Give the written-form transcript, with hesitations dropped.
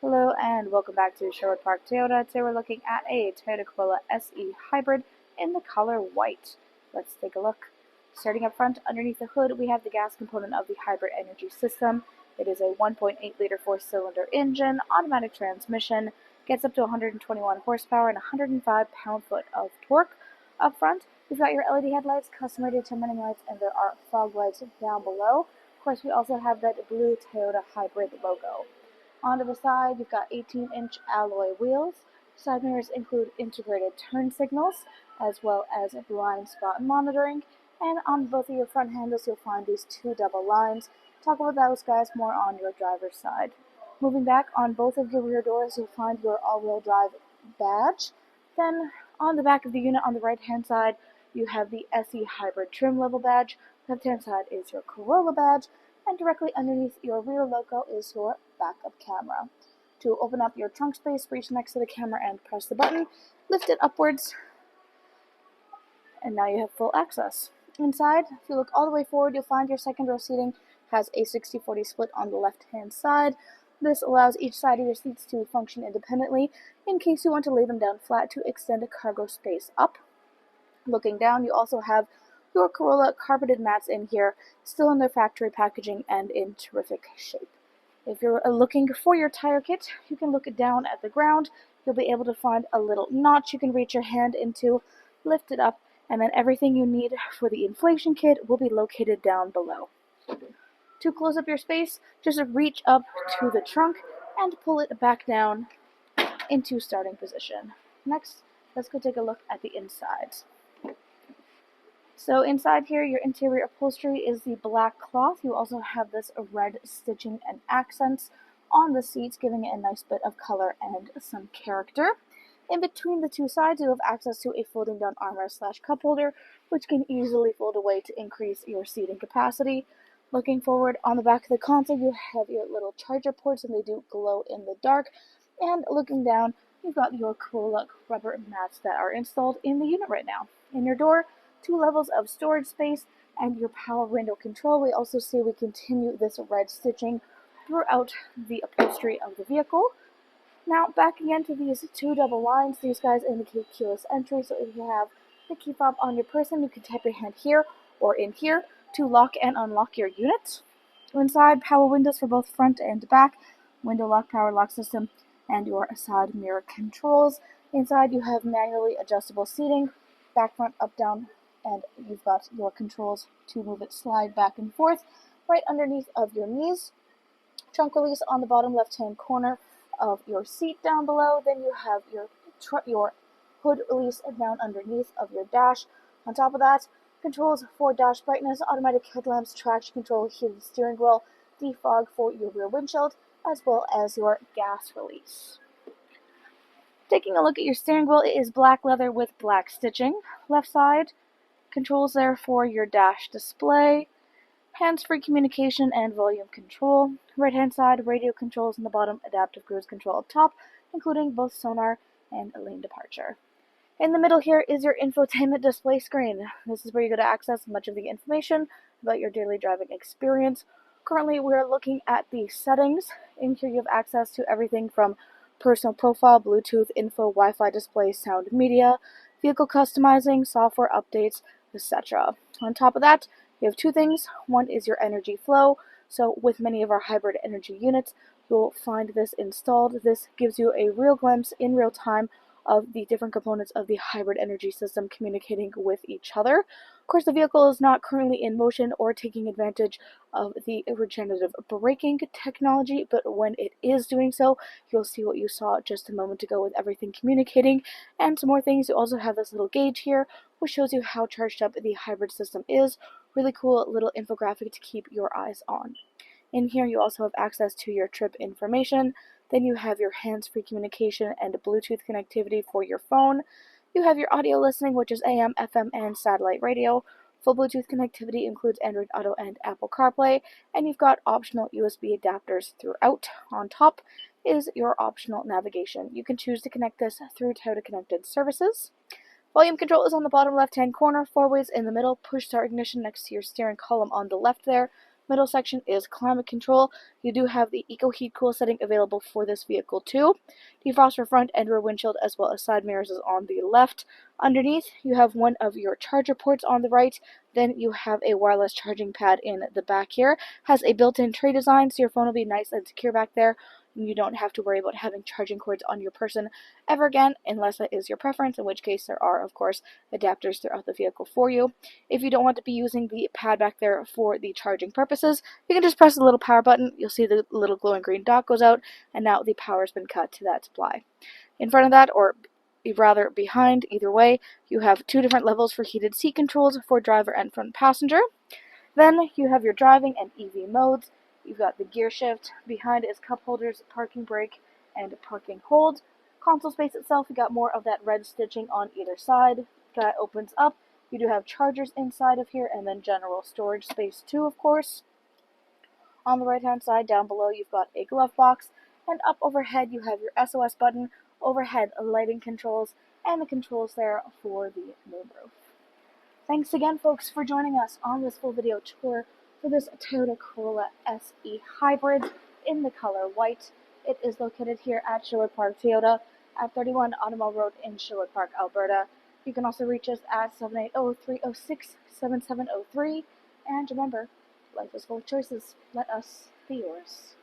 Hello and welcome back to Sherwood Park Toyota. Today we're looking at a Toyota Corolla SE Hybrid in the color white. Let's take a look. Starting up front, underneath the hood, we have the gas component of the hybrid energy system. It is a 1.8-liter four-cylinder engine, automatic transmission, gets up to 121 horsepower and 105 pound-foot of torque. Up front, we've got your LED headlights, customer determining lights, and there are fog lights down below. Of course, we also have that blue Toyota Hybrid logo. Onto the side, you've got 18-inch alloy wheels. Side mirrors include integrated turn signals, as well as blind spot monitoring. And on both of your front handles, you'll find these two double lines. Talk about those guys more on your driver's side. Moving back, on both of your rear doors, you'll find your all-wheel drive badge. Then on the back of the unit on the right-hand side, you have the SE Hybrid trim level badge. Left-hand side is your Corolla badge. And directly underneath your rear logo is your backup camera. To open up your trunk space, reach next to the camera and press the button, lift it upwards, and now you have full access. Inside, if you look all the way forward, you'll find your second row seating has a 60-40 split on the left-hand side. This allows each side of your seats to function independently in case you want to lay them down flat to extend cargo space up. Looking down, you also have your Corolla carpeted mats in here, still in their factory packaging and in terrific shape. If you're looking for your tire kit, you can look down at the ground. You'll be able to find a little notch you can reach your hand into, lift it up, and then everything you need for the inflation kit will be located down below. To close up your space, just reach up to the trunk and pull it back down into starting position. Next, let's go take a look at the insides. So inside here, your interior upholstery is the black cloth. You also have this red stitching and accents on the seats, giving it a nice bit of color and some character. In between the two sides, you have access to a folding down armrest/cup holder, which can easily fold away to increase your seating capacity. Looking forward, on the back of the console, you have your little charger ports, and they do glow in the dark. And looking down, you've got your Corolla rubber mats that are installed in the unit right now. In your door, 2 levels of storage space, and your power window control. We also see we continue this red stitching throughout the upholstery of the vehicle. Now, backing into these 2 double lines, these guys indicate keyless entry, so if you have the key fob on your person, you can tap your hand here or in here to lock and unlock your unit. Inside, power windows for both front and back, window lock, power lock system, and your side mirror controls. Inside, you have manually adjustable seating, back, front, up, down, and you've got your controls to move it slide back and forth right underneath of your knees. Trunk release on the bottom left-hand corner of your seat down below. Then you have your hood release down underneath of your dash. On top of that, controls for dash brightness, automatic headlamps, traction control, heated steering wheel, defog for your rear windshield, as well as your gas release. Taking a look at your steering wheel, it is black leather with black stitching. Left side, controls there for your dash display, hands-free communication and volume control. Right-hand side, radio controls in the bottom, adaptive cruise control up top, including both sonar and lane departure. In the middle here is your infotainment display screen. This is where you go to access much of the information about your daily driving experience. Currently, we're looking at the settings. In here, you have access to everything from personal profile, Bluetooth, info, Wi-Fi display, sound media, vehicle customizing, software updates, etc. On top of that, you have 2 things. One is your energy flow. So with many of our hybrid energy units, you'll find this installed. This gives you a real glimpse in real time of the different components of the hybrid energy system communicating with each other. Of course, the vehicle is not currently in motion or taking advantage of the regenerative braking technology, but when it is doing so, you'll see what you saw just a moment ago with everything communicating and some more things. You also have this little gauge here, which shows you how charged up the hybrid system is. Really cool little infographic to keep your eyes on. In here, you also have access to your trip information. Then you have your hands-free communication and Bluetooth connectivity for your phone. You have your audio listening, which is AM, FM, and satellite radio. Full Bluetooth connectivity includes Android Auto and Apple CarPlay, and you've got optional USB adapters throughout. On top is your optional navigation. You can choose to connect this through Toyota Connected Services. Volume control is on the bottom left-hand corner, 4 ways in the middle, push start ignition next to your steering column on the left there, Middle section is climate control. You do have the Eco Heat Cool setting available for this vehicle too. Defrost for front and rear windshield as well as side mirrors is on the left. Underneath, you have one of your charger ports on the right. Then you have a wireless charging pad in the back here. Has a built-in tray design, so your phone will be nice and secure back there. You don't have to worry about having charging cords on your person ever again, unless that is your preference, in which case there are, of course, adapters throughout the vehicle for you. If you don't want to be using the pad back there for the charging purposes, you can just press the little power button. You'll see the little glowing green dot goes out, and now the power has been cut to that supply. In front of that, or rather behind, either way, you have two different levels for heated seat controls for driver and front passenger. Then you have your driving and EV modes. You've got the gear shift. Behind is cup holders, parking brake, and parking hold. Console space itself, you got more of that red stitching on either side. That opens up. You do have chargers inside of here, and then general storage space too, of course. On the right-hand side, down below, you've got a glove box, and up overhead, you have your SOS button, overhead lighting controls, and the controls there for the moonroof. Thanks again, folks, for joining us on this full video tour for this Toyota Corolla SE Hybrid in the color white. It is located here at Sherwood Park Toyota at 31 Automobile Road in Sherwood Park, Alberta. You can also reach us at 780-306-7703. And remember, life is full of choices. Let us be yours.